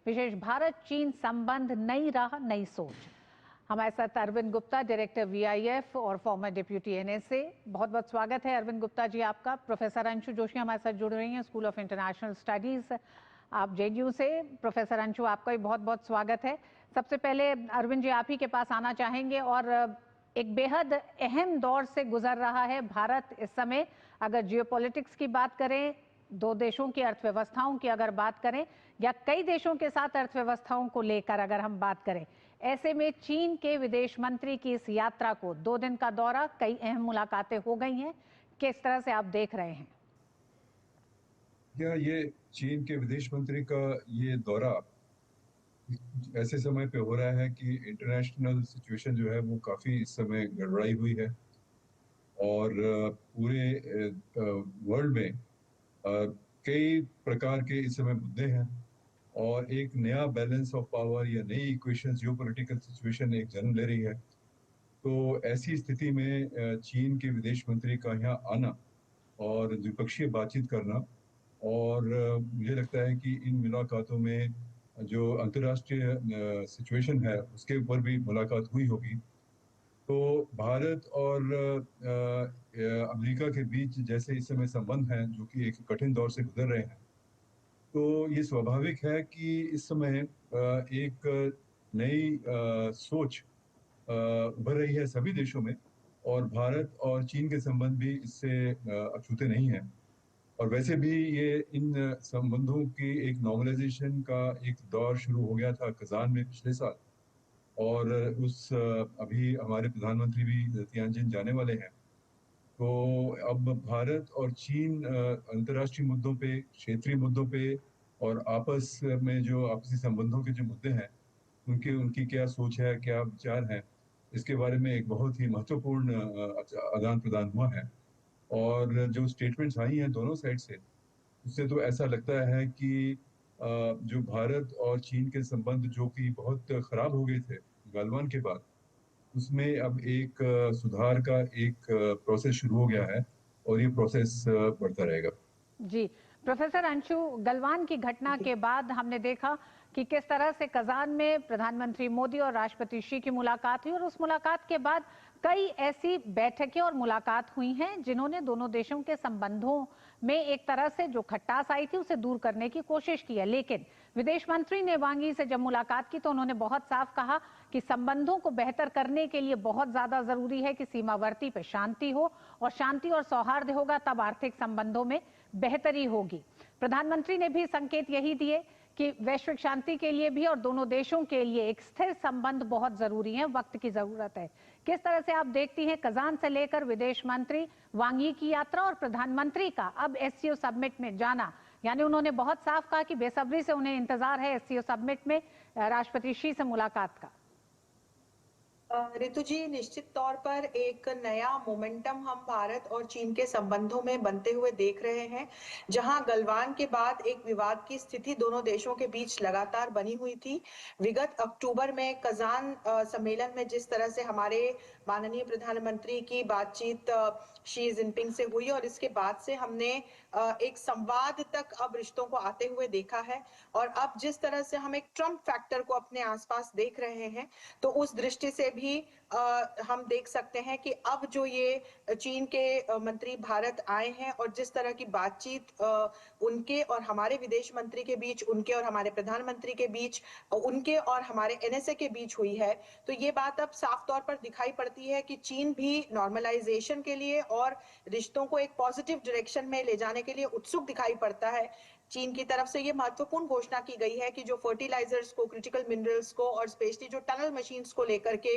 विशेष भारत चीन संबंध, नई राह नई सोच। हमारे साथ अरविंद गुप्ता, डायरेक्टर वीआईएफ और फॉर्मर डिप्यूटी एनएसए। बहुत बहुत स्वागत है अरविंद गुप्ता जी आपका। प्रोफेसर अंशु जोशी हमारे साथ जुड़ रही हैं, स्कूल ऑफ इंटरनेशनल स्टडीज, आप जेएनयू से। प्रोफेसर अंशु, आपका भी बहुत बहुत स्वागत है। सबसे पहले अरविंद जी, आप ही के पास आना चाहेंगे। और एक बेहद अहम दौर से गुजर रहा है भारत इस समय। अगर जियोपॉलिटिक्स की बात करें, दो देशों की अर्थव्यवस्थाओं की अगर बात करें, या कई देशों के साथ अर्थव्यवस्थाओं को लेकर अगर हम बात करें, ऐसे में चीन के विदेश मंत्री की इस यात्रा को, 2 दिन का दौरा, कई अहम मुलाकातें हो गई हैं, किस तरह से आप देख रहे हैं? क्या ये चीन के विदेश मंत्री का ये दौरा ऐसे समय पे हो रहा है कि इंटरनेशनल सिचुएशन जो है वो काफी इस समय गड़बड़ाई हुई है और पूरे वर्ल्ड में कई प्रकार के इस समय मुद्दे हैं और एक नया बैलेंस ऑफ पावर या नई इक्वेशन जियोपॉलिटिकल सिचुएशन एक जन्म ले रही है। तो ऐसी स्थिति में चीन के विदेश मंत्री का यहाँ आना और द्विपक्षीय बातचीत करना और मुझे लगता है कि इन मुलाकातों में जो अंतर्राष्ट्रीय सिचुएशन है उसके ऊपर भी मुलाकात हुई होगी। तो भारत और अमेरिका के बीच जैसे इस समय संबंध हैं जो कि एक कठिन दौर से गुजर रहे हैं, तो ये स्वाभाविक है कि इस समय एक नई सोच उभर रही है सभी देशों में और भारत और चीन के संबंध भी इससे अछूते नहीं हैं। और वैसे भी ये इन संबंधों की एक नॉर्मलाइजेशन का एक दौर शुरू हो गया था कजान में पिछले साल। और अभी हमारे प्रधानमंत्री भी तियानजिन जाने वाले हैं। तो अब भारत और चीन अंतर्राष्ट्रीय मुद्दों पे, क्षेत्रीय मुद्दों पे और आपस में जो आपसी संबंधों के जो मुद्दे हैं उनकी उनकी क्या सोच है, क्या विचार है, इसके बारे में एक बहुत ही महत्वपूर्ण आदान प्रदान हुआ है। और जो स्टेटमेंट्स आई हैं दोनों साइड से, उससे तो ऐसा लगता है कि जो भारत और चीन के संबंध जो कि बहुत खराब हो गए थे गलवान के बाद, उसमें अब एक सुधार का एक प्रोसेस शुरू हो गया है और ये प्रोसेस बढ़ता रहेगा। जी, प्रोफेसर अंशु, गलवान की घटना के बाद हमने देखा कि किस तरह से कजान में प्रधानमंत्री मोदी और राष्ट्रपति शी की मुलाकात हुई, और उस मुलाकात के बाद कई ऐसी बैठकें और मुलाकात हुई हैं जिन्होंने दोनों देशों के संबंधों में एक तरह से जो खटास आई थी उसे दूर करने की कोशिश की है। लेकिन विदेश मंत्री ने वांग यी से जब मुलाकात की तो उन्होंने बहुत साफ कहा कि संबंधों को बेहतर करने के लिए बहुत ज्यादा जरूरी है कि सीमावर्ती पे शांति हो, और शांति और सौहार्द होगा तब आर्थिक संबंधों में बेहतरी होगी। प्रधानमंत्री ने भी संकेत यही दिए कि वैश्विक शांति के लिए भी और दोनों देशों के लिए एक स्थिर संबंध बहुत जरूरी है, वक्त की जरूरत है। किस तरह से आप देखती हैं कजान से लेकर विदेश मंत्री वांग यी की यात्रा और प्रधानमंत्री का अब एससीओ समिट में जाना? यानी उन्होंने बहुत साफ कहा कि बेसब्री से उन्हें इंतजार है एससीओ समिट में राष्ट्रपति शी से मुलाकात का। ऋतु जी, निश्चित तौर पर एक नया मोमेंटम हम भारत और चीन के संबंधों में बनते हुए देख रहे हैं। जहां गलवान के बाद एक विवाद की स्थिति दोनों देशों के बीच लगातार बनी हुई थी। विगत अक्टूबर में कजान सम्मेलन में जिस तरह से हमारे माननीय प्रधानमंत्री की बातचीत शी जिनपिंग से हुई और इसके बाद से हमने एक संवाद तक अब रिश्तों को आते हुए देखा है। और अब जिस तरह से हम एक ट्रम्प फैक्टर को अपने आसपास देख रहे हैं, तो उस दृष्टि से भी हम देख सकते हैं कि अब जो ये चीन के मंत्री भारत आए हैं और जिस तरह की बातचीत उनके और हमारे विदेश मंत्री के बीच, उनके और हमारे प्रधानमंत्री के बीच, उनके और हमारे एनएसए के बीच हुई है, तो ये बात अब साफ तौर पर दिखाई पड़ती है कि चीन भी नॉर्मलाइजेशन के लिए और रिश्तों को एक पॉजिटिव डायरेक्शन में ले जाने के लिए उत्सुक दिखाई पड़ता है। चीन की तरफ से ये महत्वपूर्ण घोषणा की गई है कि जो फर्टिलाइजर्स को, क्रिटिकल मिनरल्स को और स्पेशली जो टनल मशीन्स को लेकर के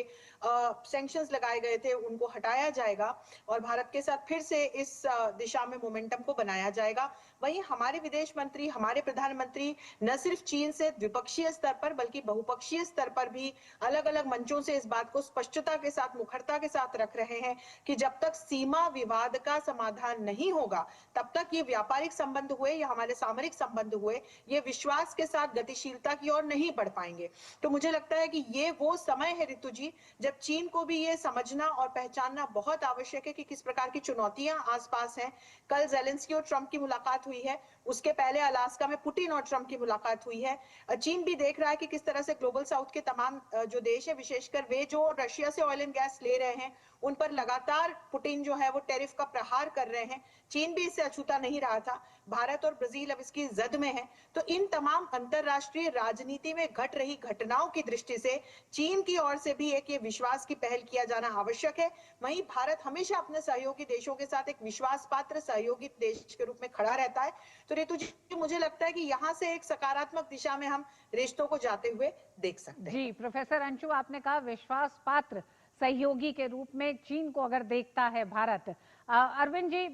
सैंक्शंस लगाए गए थे उनको हटाया जाएगा और भारत के साथ फिर से इस दिशा में मोमेंटम को बनाया जाएगा। वहीं हमारे विदेश मंत्री, हमारे प्रधानमंत्री न सिर्फ चीन से द्विपक्षीय स्तर पर बल्कि बहुपक्षीय स्तर पर भी अलग अलग मंचों से इस बात को स्पष्टता के साथ, मुखरता के साथ रख रहे हैं कि जब तक सीमा विवाद का समाधान नहीं होगा तब तक ये व्यापारिक संबंध हुए या हमारे सामरिक सामरिक संबंध हुए, ये विश्वास के साथ गतिशीलता की ओर नहीं बढ़ पाएंगे। तो मुझे लगता है कि ये वो समय है ऋतु जी, जब चीन को भी ये समझना और पहचानना बहुत आवश्यक है कि किस प्रकार की चुनौतियां आसपास हैं। कल ज़ेलेंस्की और ट्रंप की मुलाकात हुई है, उसके पहले अलास्का में पुतिन और ट्रंप की मुलाकात हुई है। चीन भी देख रहा है कि किस तरह से ग्लोबल साउथ के तमाम जो देश है, विशेषकर वे जो रशिया से ऑयल एंड गैस ले रहे हैं, उन पर लगातार पुतिन जो है वो टैरिफ का प्रहार कर रहे हैं। चीन भी इससे अछूता नहीं रहा था। भारत और ब्राजील अब इसकी जद में है। तो इन तमाम अंतरराष्ट्रीय राजनीति में घट रही घटनाओं की दृष्टि से चीन की ओर से भी एक ये विश्वास की पहल किया जाना आवश्यक है। वहीं भारत हमेशा अपने सहयोगी देशों के साथ एक विश्वास पात्र सहयोगी देश के रूप में खड़ा रहता है। तो ऋतु जी, मुझे लगता है कि यहाँ से एक सकारात्मक दिशा में हम रिश्तों को जाते हुए देख सकते हैं। जी प्रोफेसर अंशु, आपने कहा विश्वास पात्र सहयोगी के रूप में चीन को अगर देखता है भारत। अरविंद जी,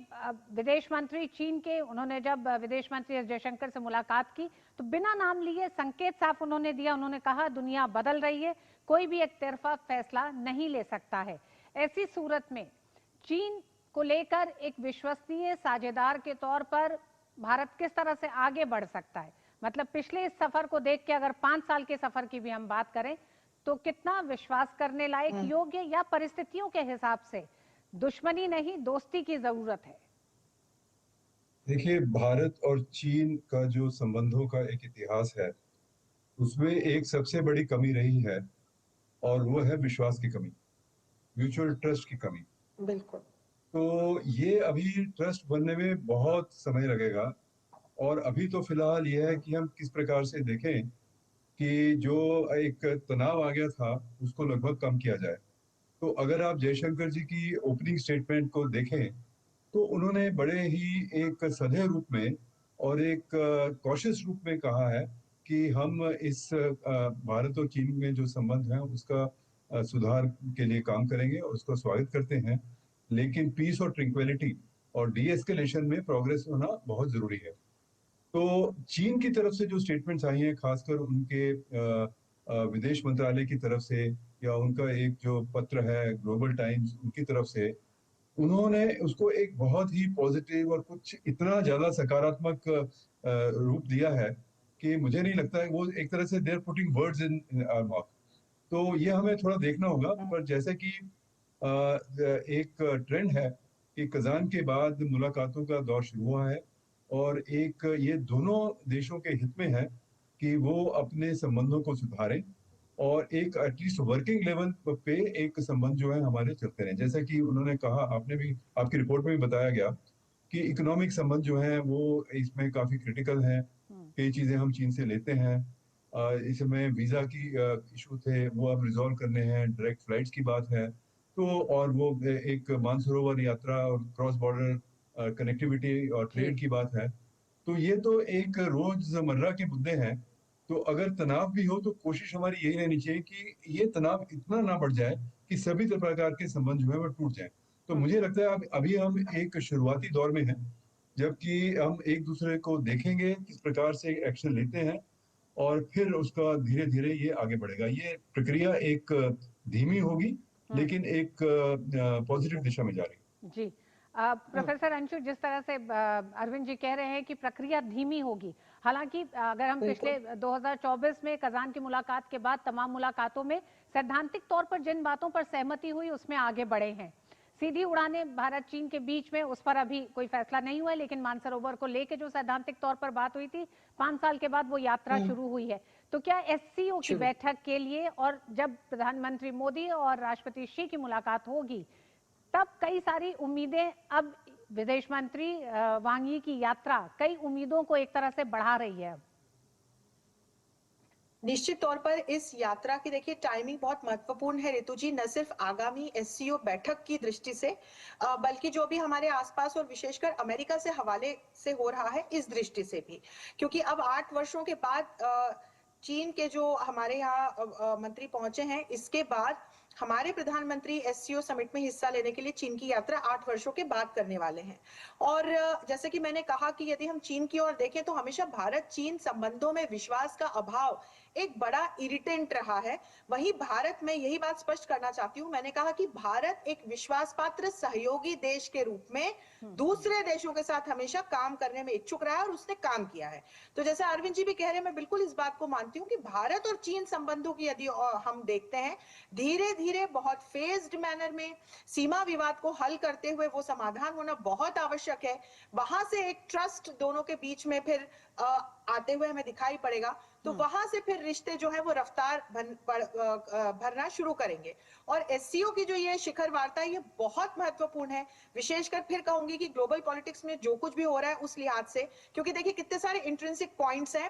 विदेश मंत्री चीन के, उन्होंने जब विदेश मंत्री एस जयशंकर से मुलाकात की तो बिना नाम लिए संकेत साफ उन्होंने दिया। उन्होंने कहा दुनिया बदल रही है, कोई भी एक तरफा फैसला नहीं ले सकता है। ऐसी सूरत में चीन को लेकर एक विश्वसनीय साझेदार के तौर पर भारत किस तरह से आगे बढ़ सकता है? मतलब पिछले इस सफर को देख के अगर 5 साल के सफर की भी हम बात करें तो कितना विश्वास करने लायक, योग्य, या परिस्थितियों के हिसाब से दुश्मनी नहीं दोस्ती की जरूरत है? देखिए, भारत और चीन का जो संबंधों का एक इतिहास है, उसमें एक सबसे बड़ी कमी रही है और वो है विश्वास की कमी, म्यूचुअल ट्रस्ट की कमी। बिल्कुल। तो ये अभी ट्रस्ट बनने में बहुत समय लगेगा और अभी तो फिलहाल ये है कि हम किस प्रकार से देखें कि जो एक तनाव आ गया था उसको लगभग कम किया जाए। तो अगर आप जयशंकर जी की ओपनिंग स्टेटमेंट को देखें तो उन्होंने बड़े ही एक सधे रूप में और एक कॉशियस रूप में कहा है कि हम इस भारत और चीन में जो संबंध है उसका सुधार के लिए काम करेंगे और उसका स्वागत करते हैं, लेकिन पीस और ट्रैंक्विलिटी और डी एस्केलेशन में प्रोग्रेस होना बहुत जरूरी है। तो चीन की तरफ से जो स्टेटमेंट्स आई हैं, खासकर उनके विदेश मंत्रालय की तरफ से या उनका एक जो पत्र है ग्लोबल टाइम्स उनकी तरफ से, उन्होंने उसको एक बहुत ही पॉजिटिव और कुछ इतना ज्यादा सकारात्मक रूप दिया है कि मुझे नहीं लगता है, वो एक तरह से they are putting words in our mouth. तो ये हमें थोड़ा देखना होगा। पर जैसे कि एक ट्रेंड है कि कजान के बाद मुलाकातों का दौर शुरू हुआ है और एक ये दोनों देशों के हित में है कि वो अपने संबंधों को सुधारें और एक एटलीस्ट वर्किंग लेवल पे एक संबंध जो है हमारे चलते रहे। जैसा कि उन्होंने कहा, आपने भी आपकी रिपोर्ट में भी बताया गया कि इकोनॉमिक संबंध जो है वो इसमें काफी क्रिटिकल है। कई चीजें हम चीन से लेते हैं, इसमें वीजा की इशू थे वो अब रिजॉल्व करने हैं, डायरेक्ट फ्लाइट्स की बात है, तो और वो एक मानसरोवर यात्रा और क्रॉस बॉर्डर कनेक्टिविटी और ट्रेड की बात है। तो ये तो एक रोजमर्रा के मुद्दे हैं। तो अगर तनाव भी हो तो कोशिश हमारी यही रहनी चाहिए कि ये तनाव इतना ना बढ़ जाए कि सभी प्रकार के संबंध जो है वो टूट जाए। तो मुझे लगता है अभी हम एक शुरुआती दौर में हैं, जबकि हम एक दूसरे को देखेंगे किस प्रकार से एक्शन लेते हैं और फिर उसका धीरे धीरे ये आगे बढ़ेगा। ये प्रक्रिया एक धीमी होगी लेकिन एक पॉजिटिव दिशा में जा रही है। जी प्रोफेसर अंशु, जिस तरह से अरविंद जी कह रहे हैं कि प्रक्रिया धीमी होगी, हालांकि अगर हम पिछले 2024 में कजान की मुलाकात के बाद तमाम मुलाकातों में सैद्धांतिक तौर पर जिन बातों पर सहमति हुई उसमें आगे बढ़े हैं। सीधी उड़ानें भारत चीन के बीच में, उस पर अभी कोई फैसला नहीं हुआ है, लेकिन मानसरोवर को लेकर जो सैद्धांतिक तौर पर बात हुई थी, 5 साल के बाद वो यात्रा शुरू हुई है। तो क्या एससीओ की बैठक के लिए और जब प्रधानमंत्री मोदी और राष्ट्रपति शी की मुलाकात होगी तब कई सारी उम्मीदें, अब विदेश मंत्री वांग यी की यात्रा कई उम्मीदों को एक तरह से बढ़ा रही है? निश्चित तौर पर इस यात्रा की देखिए टाइमिंग बहुत महत्वपूर्ण है ऋतु जी, न सिर्फ आगामी एससीओ बैठक की दृष्टि से बल्कि जो भी हमारे आसपास और विशेषकर अमेरिका से हवाले से हो रहा है इस दृष्टि से भी, क्योंकि अब 8 वर्षों के बाद चीन के जो हमारे यहाँ मंत्री पहुंचे हैं, इसके बाद हमारे प्रधानमंत्री एससीओ समिट में हिस्सा लेने के लिए चीन की यात्रा 8 वर्षों के बाद करने वाले हैं। और जैसे कि मैंने कहा कि यदि हम चीन की ओर देखें तो हमेशा भारत चीन संबंधों में विश्वास का अभाव एक बड़ा इरिटेंट रहा है। वहीं भारत में यही बात स्पष्ट करना चाहती हूं, मैंने कहा कि भारत एक विश्वास पात्र सहयोगी देश के रूप में दूसरे देशों के साथ हमेशा काम करने में इच्छुक रहा है और उसने काम किया है। तो जैसे अरविंद जी भी कह रहे हैं, मैं बिल्कुल इस बात को मानती हूँ कि भारत और चीन संबंधों की यदि हम देखते हैं, धीरे धीरे बहुत फेज्ड मैनर में सीमा विवाद को हल करते हुए वो समाधान होना बहुत आवश्यक है। वहां से एक ट्रस्ट दोनों के बीच में फिर आते हुए हमें दिखाई पड़ेगा, तो वहां से फिर रिश्ते जो है वो रफ्तार भरना शुरू करेंगे। और एससीओ की जो ये शिखर वार्ता है ये बहुत महत्वपूर्ण है, विशेषकर फिर कहूंगी कि ग्लोबल पॉलिटिक्स में जो कुछ भी हो रहा है उस लिहाज से, क्योंकि देखिए कितने सारे इंट्रिंसिक पॉइंट्स हैं।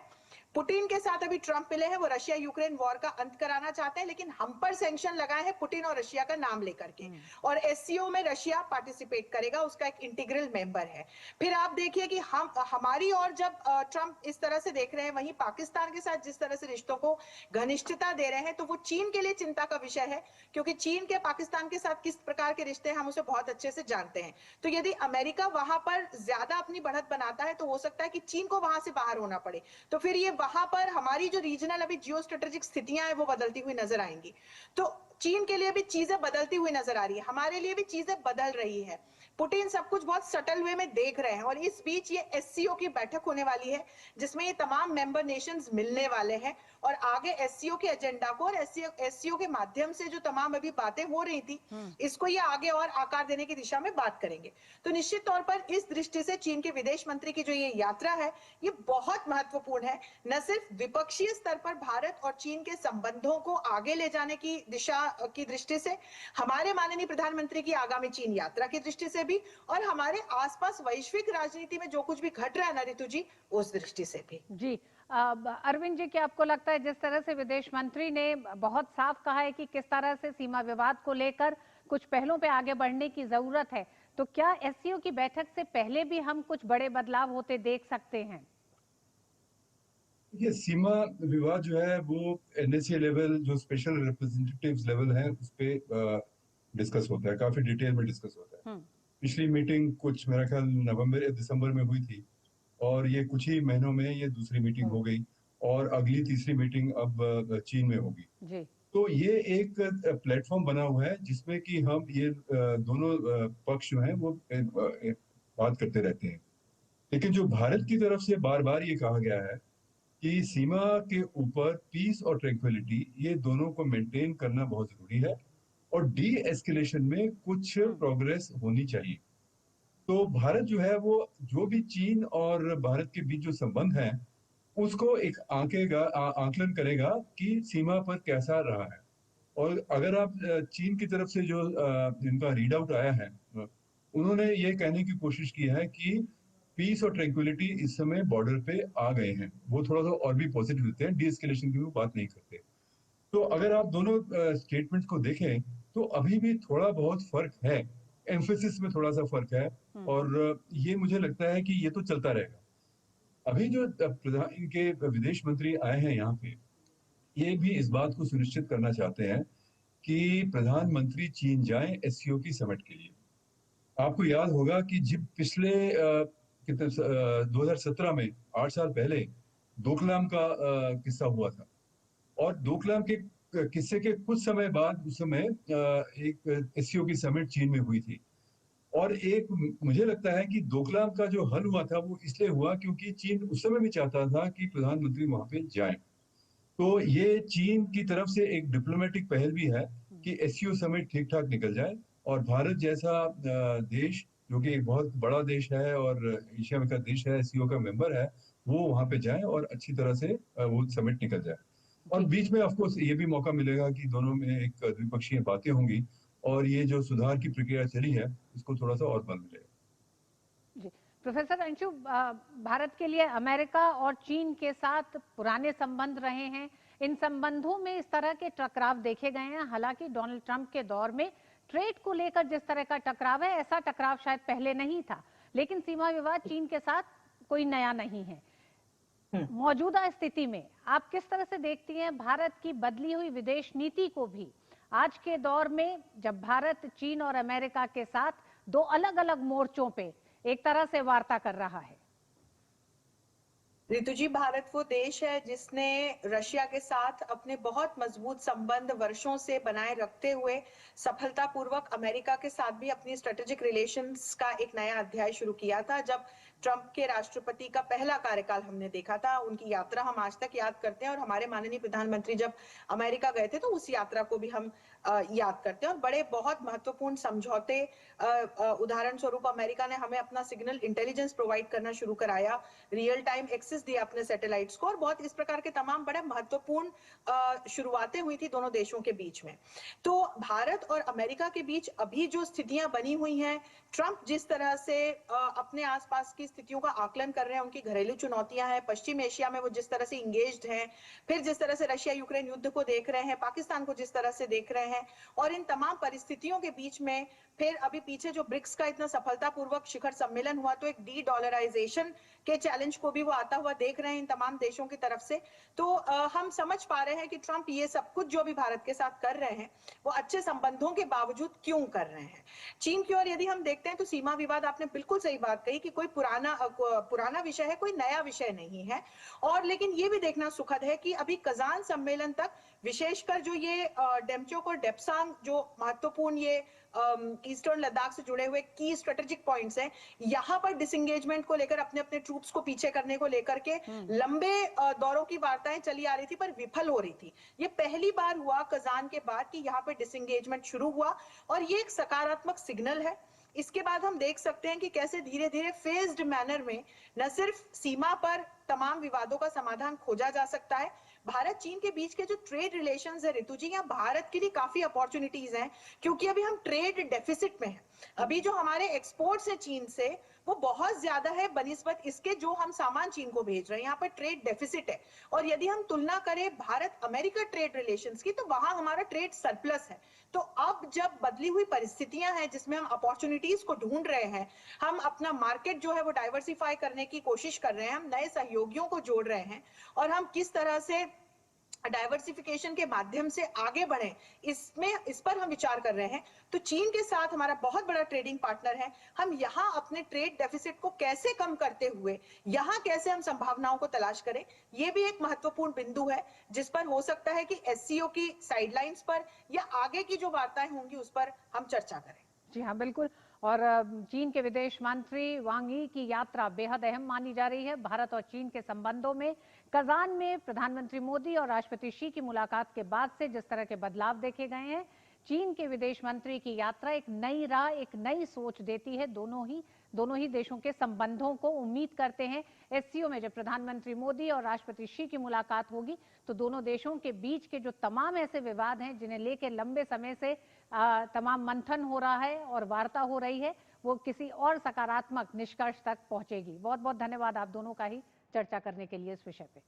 पुतिन के साथ अभी ट्रंप मिले हैं, वो रशिया यूक्रेन वॉर का अंत कराना चाहते हैं, लेकिन हम पर सैंक्शन लगाए हैं पुतिन और रशिया का नाम लेकर के। और एससीओ में रशिया पार्टिसिपेट करेगा, उसका एक इंटीग्रल मेंबर है। फिर आप देखिए कि हम हमारी और जब ट्रंप इस तरह से देख रहे हैं, वहीं पाकिस्तान के साथ जिस तरह से रिश्तों को घनिष्ठता दे रहे हैं, तो वो चीन के लिए चिंता का विषय है, क्योंकि चीन के पाकिस्तान के साथ किस प्रकार के रिश्ते हैं हम उसे बहुत अच्छे से जानते हैं। तो यदि अमेरिका वहां पर ज्यादा अपनी बढ़त बनाता है तो हो सकता है कि चीन को वहां से बाहर होना पड़े, तो फिर ये वहां पर हमारी जो रीजनल अभी जियो स्ट्रेटेजिक स्थितियां हैं वो बदलती हुई नजर आएंगी। तो चीन के लिए भी चीजें बदलती हुई नजर आ रही है, हमारे लिए भी चीजें बदल रही है। पुतिन सब कुछ बहुत सटल वे में देख रहे हैं, और इस बीच ये एससीओ की बैठक होने वाली है जिसमें ये तमाम मेंबर नेशंस मिलने वाले हैं और आगे एससीओ के एजेंडा को और एससीओ के माध्यम से जो तमाम अभी बातें हो रही थी इसको ये आगे और आकार देने की दिशा में बात करेंगे। तो निश्चित तौर पर इस दृष्टि से चीन के विदेश मंत्री की जो ये यात्रा है ये बहुत महत्वपूर्ण है, न सिर्फ द्विपक्षीय स्तर पर भारत और चीन के संबंधों को आगे ले जाने की दिशा की दृष्टि से, हमारे माननीय प्रधानमंत्री की आगामी चीन यात्रा की दृष्टि से भी, और हमारे आसपास वैश्विक राजनीति में जो कुछ भी घट रहा है ना ऋतु जी, उस दृष्टि से भी। जी अरविंद जी, क्या आपको लगता है जिस तरह से विदेश मंत्री ने बहुत साफ कहा है कि किस तरह से सीमा विवाद को लेकर कुछ पहलों पे आगे बढ़ने की जरूरत है, तो क्या एससीओ की बैठक से पहले भी हम कुछ बड़े बदलाव होते देख सकते हैं? ये सीमा विवाद जो है वो एनएसए लेवल, जो स्पेशल रिप्रेजेंटेटिव्स लेवल है, उस पे डिस्कस होता है, काफी डिटेल में डिस्कस होता है। पिछली मीटिंग कुछ मेरा ख्याल नवंबर या दिसंबर में हुई थी, और ये कुछ ही महीनों में ये दूसरी मीटिंग हो गई, और अगली तीसरी मीटिंग अब चीन में होगी। जी। तो ये एक प्लेटफॉर्म बना हुआ है जिसमें कि हम ये दोनों पक्ष जो हैं वो बात करते रहते हैं। लेकिन जो भारत की तरफ से बार बार ये कहा गया है कि सीमा के ऊपर पीस और ट्रैंक्विलिटी, ये दोनों को मेंटेन करना बहुत जरूरी है, और डी एस्केलेशन में कुछ प्रोग्रेस होनी चाहिए। तो भारत जो है वो जो भी चीन और भारत के बीच जो संबंध है उसको एक आंकलन करेगा कि सीमा पर कैसा रहा है। और अगर आप चीन की तरफ से जो इनका रीड आउट आया है, उन्होंने ये कहने की कोशिश की है कि पीस और ट्रैंक्विलिटी इस समय बॉर्डर पे आ गए हैं। वो थोड़ा सा और भी पॉजिटिव देते हैं, डी एस्केलेशन की वो बात नहीं करते। तो अगर आप दोनों स्टेटमेंट्स को देखें तो अभी भी थोड़ा बहुत फर्क है, एम्फेसिस में थोड़ा सा फर्क है, और ये मुझे लगता है कि ये तो चलता रहेगा। अभी जो प्रधान इनके विदेश मंत्री आए हैं यहाँ पे, ये भी इस बात को सुनिश्चित करना चाहते हैं कि प्रधानमंत्री चीन जाएं एससीओ की समिट के लिए। आपको याद होगा कि जब पिछले 2017 में 8 साल पहले डोकलाम का किस्सा हुआ था, और डोकलाम के किस्से के कुछ समय बाद उस समय एक एससीओ की समिट चीन में हुई थी। और एक मुझे लगता है कि डोकलाम का जो हल हुआ था वो इसलिए हुआ क्योंकि चीन उस समय भी चाहता था कि प्रधानमंत्री वहां पे जाएं। तो ये चीन की तरफ से एक डिप्लोमेटिक पहल भी है कि एससीओ समिट ठीक ठाक निकल जाए, और भारत जैसा देश जो कि एक बहुत बड़ा देश है और एशिया में का देश है, एससीओ का मेंबर है, वो वहां पे जाए और अच्छी तरह से वो समिट निकल जाए। और बीच में ऑफ कोर्स ये भी मौका मिलेगा कि दोनों में एक द्विपक्षीय बातें होंगी, और ये जो सुधार की प्रक्रिया चली है इसको थोड़ा सा और बल मिलेगा। जी प्रोफेसर अंशु, भारत के लिए अमेरिका और चीन के साथ पुराने संबंध रहे हैं, इन संबंधों में इस तरह के टकराव देखे गए हैं। हालांकि डोनाल्ड ट्रंप के दौर में ट्रेड को लेकर जिस तरह का टकराव है, ऐसा टकराव शायद पहले नहीं था, लेकिन सीमा विवाद चीन के साथ कोई नया नहीं है। मौजूदा स्थिति में आप किस तरह से देखती हैं भारत की बदली हुई विदेश नीति को भी? आज के दौर में जब भारत चीन और अमेरिका के साथ दो अलग अलग मोर्चों पे एक तरह से वार्ता कर रहा है? ऋतु जी, भारत वो देश है जिसने रशिया के साथ अपने बहुत मजबूत संबंध वर्षों से बनाए रखते हुए सफलतापूर्वक अमेरिका के साथ भी अपनी स्ट्रेटेजिक रिलेशंस का एक नया अध्याय शुरू किया था। जब ट्रंप के राष्ट्रपति का पहला कार्यकाल हमने देखा था, उनकी यात्रा हम आज तक याद करते हैं, और हमारे माननीय प्रधानमंत्री जब अमेरिका गए थे तो उस यात्रा को भी हम याद करते हैं। और बड़े बहुत महत्वपूर्ण समझौते, उदाहरण स्वरूप अमेरिका ने हमें अपना सिग्नल इंटेलिजेंस प्रोवाइड करना शुरू कराया, रियल टाइम एक्सेस दिया अपने सैटेलाइट्स को, और बहुत इस प्रकार के तमाम बड़े महत्वपूर्ण शुरुआतें हुई थी दोनों देशों के बीच में। तो भारत और अमेरिका के बीच अभी जो स्थितियां बनी हुई हैं, ट्रंप जिस तरह से अपने आसपास की स्थितियों का आकलन कर रहे हैं, उनकी घरेलू चुनौतियां हैं, पश्चिम एशिया में वो जिस तरह से इंगेज्ड हैं, फिर जिस तरह से रशिया यूक्रेन युद्ध को देख रहे हैं, पाकिस्तान को जिस तरह से देख रहे हैं, और इन तमाम परिस्थितियों के बीच में फिर अभी पीछे जो ब्रिक्स का इतना सफलतापूर्वक शिखर सम्मेलन हुआ, तो एक डी डॉलराइजेशन के चैलेंज को भी वो आता हुआ देख रहे हैं इन तमाम देशों की तरफ से। तो हम समझ पा रहे हैं कि ट्रंप ये सब कुछ जो भी भारत के साथ कर रहे हैं वो अच्छे संबंधों के बावजूद क्यों कर रहे हैं। चीन की ओर यदि हम देखते हैं तो सीमा विवाद, आपने बिल्कुल सही बात कही कि कोई पुराना विषय है, कोई नया विषय नहीं है। और लेकिन ये भी देखना सुखद है कि अभी कजान सम्मेलन तक विशेषकर जो ये डेमचोक और डेप्सांग जो महत्वपूर्ण ये ईस्टर्न लद्दाख से जुड़े हुए की स्ट्रेटेजिक पॉइंट्स हैं, यहाँ पर डिसंगेजमेंट को लेकर, अपने अपने ट्रूप्स को पीछे करने को लेकर के लंबे दौरों की वार्ताएं चली आ रही थी पर विफल हो रही थी। ये पहली बार हुआ कजान के बाद कि यहाँ पर डिसंगेजमेंट शुरू हुआ, और ये एक सकारात्मक सिग्नल है। इसके बाद हम देख सकते हैं कि कैसे धीरे धीरे फेज्ड मैनर में न सिर्फ सीमा पर तमाम विवादों का समाधान खोजा जा सकता है, भारत चीन के बीच के जो ट्रेड रिलेशंस है ऋतु जी, यहाँ भारत के लिए काफी अपॉर्चुनिटीज हैं, क्योंकि अभी हम ट्रेड डेफिसिट में हैं। अभी जो हमारे एक्सपोर्ट्स है चीन से वो बहुत ज्यादा है बनिस्बत इसके जो हम सामान चीन को भेज रहे हैं, यहाँ पर ट्रेड डेफिसिट है। और यदि हम तुलना करें भारत अमेरिका ट्रेड रिलेशंस की, तो वहां हमारा ट्रेड सरप्लस है। तो अब जब बदली हुई परिस्थितियां हैं जिसमें हम अपॉर्चुनिटीज को ढूंढ रहे हैं, हम अपना मार्केट जो है वो डाइवर्सिफाई करने की कोशिश कर रहे हैं, हम नए सहयोगियों को जोड़ रहे हैं, और हम किस तरह से डाइवर्सिफिकेशन के माध्यम से आगे बढ़े, इस पर हम विचार कर रहे हैं। तो चीन के साथ हमारा बहुत बड़ा ट्रेडिंग पार्टनर है, हम यहाँ अपने ट्रेड डेफिसिट को कैसे कम करते हुए यहाँ कैसे हम संभावनाओं को तलाश करें, ये भी एक महत्वपूर्ण बिंदु है जिस पर हो सकता है कि एससीओ की साइडलाइंस पर या आगे की जो वार्ताएं होंगी उस पर हम चर्चा करें। जी हाँ, बिल्कुल। और चीन के विदेश मंत्री वांग यी की यात्रा बेहद अहम मानी जा रही है। भारत और चीन के संबंधों में कजान में प्रधानमंत्री मोदी और राष्ट्रपति शी की मुलाकात के बाद से जिस तरह के बदलाव देखे गए हैं, चीन के विदेश मंत्री की यात्रा एक नई राह, एक नई सोच देती है दोनों ही देशों के संबंधों को। उम्मीद करते हैं एससीओ में जब प्रधानमंत्री मोदी और राष्ट्रपति शी की मुलाकात होगी तो दोनों देशों के बीच के जो तमाम ऐसे विवाद हैं जिन्हें लेकर लंबे समय से तमाम मंथन हो रहा है और वार्ता हो रही है, वो किसी और सकारात्मक निष्कर्ष तक पहुंचेगी। बहुत बहुत धन्यवाद आप दोनों का ही चर्चा करने के लिए इस विषय पे।